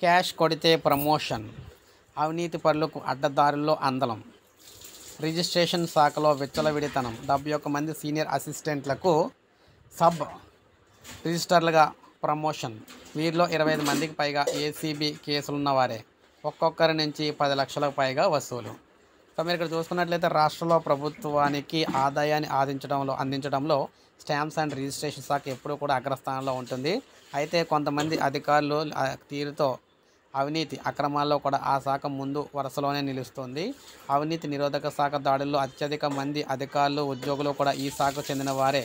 Cash కొడితే promotion, అవినీతి పరులకు అడ్డదారుల్లో అందలం, రిజిస్ట్రేషన్ శాఖలో విచ్చలవిడితనం. 71 మంది సీనియర్ అసిస్టెంట్లకు సబ్ రిజిస్టర్లుగా ప్రమోషన్. వీరిలో 25 మందికి పైగా ఏసీబీ కేసులున్నవారే. ఒక్కొక్కరి నుంచి 10 లక్షలకు పైగా వసూలు. సో మీరు ఇక్కడ చూసుకున్నట్లయితే రాష్ట్రంలో ప్రభుత్వానికి ఆదాయాన్ని అందించడంలో స్టాంప్స్ అండ్ రిజిస్ట్రేషన్ శాఖ ఎప్పుడూ కూడా అగ్రస్థానంలో ఉంటుంది. అయితే కొంతమంది అధికారులు తీరుతో అవినీతి అక్రమాల్లో కూడా ఆ శాఖ ముందు వరుసలోనే నిలుస్తుంది. అవినీతి నిరోధక శాఖ దాడుల్లో అత్యధిక మంది అధికారులు, ఉద్యోగులు కూడా ఈ శాఖకు చెందిన వారే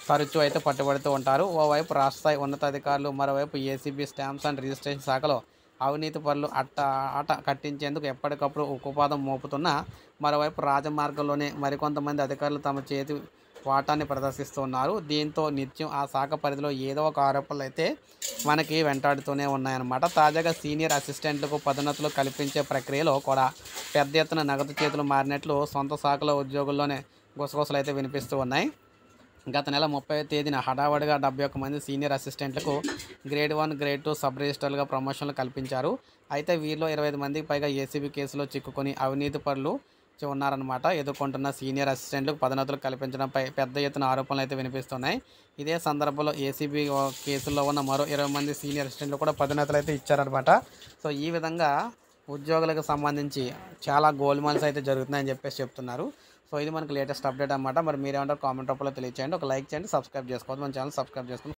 తరచూ అయితే పట్టుబడుతూ ఉంటారు. ఓవైపు రాష్ట్ర స్థాయి ఉన్నతాధికారులు, మరోవైపు ఏసీబీ స్టాంప్స్ అండ్ రిజిస్ట్రేషన్ శాఖలో అవినీతి పరులు ఆట కట్టించేందుకు ఎప్పటికప్పుడు ఉక్కుపాదం మోపుతున్న మరోవైపు రాజమార్గంలోనే మరికొంతమంది అధికారులు తమ చేతి వాటాన్ని ప్రదర్శిస్తున్నారు. దీంతో నిత్యం ఆ శాఖ పరిధిలో ఏదో ఒక ఆరోపణలు అయితే మనకి వెంటాడుతూనే ఉన్నాయన్నమాట. తాజాగా సీనియర్ అసిస్టెంట్లకు పదోన్నతులు కల్పించే ప్రక్రియలో కూడా పెద్ద ఎత్తున నగదు చేతులు మారినట్లు సొంత శాఖలో ఉద్యోగుల్లోనే గుసగుసలు అయితే వినిపిస్తూ ఉన్నాయి. గత నెల 30వ తేదీన హడావడిగా 71 మంది సీనియర్ అసిస్టెంట్లకు గ్రేడ్ 1, గ్రేడ్ 2 సబ్ రిజిస్టర్లుగా ప్రమోషన్లు కల్పించారు. అయితే వీరిలో 25 మందికి పైగా ఏసీబీ కేసులో చిక్కుకొని అవినీతి పరులు ఉన్నారన్నమాట. ఎదుర్కొంటున్న సీనియర్ అసిస్టెంట్లకు పదోన్నతులు కల్పించడంపై పెద్ద ఎత్తున ఆరోపణలు అయితే వినిపిస్తున్నాయి. ఇదే సందర్భంలో ఏసీబీ కేసుల్లో ఉన్న మరో 20 మంది సీనియర్ అసిస్టెంట్లు కూడా పదోన్నతులు అయితే ఇచ్చారనమాట. సో ఈ విధంగా ఉద్యోగులకు సంబంధించి చాలా గోల్మాల్స్ అయితే జరుగుతున్నాయని చెప్పేసి చెప్తున్నారు. సో ఇది మనకు లేటెస్ట్ అప్డేట్ అన్నమాట. మరి మీరేమంటారు కామెంట్ రూపంలో తెలియచేయండి. ఒక లైక్ చేయండి, సబ్స్క్రైబ్ చేసుకోవద్దు. మన ఛానల్ సబ్స్క్రైబ్ చేసుకోండి.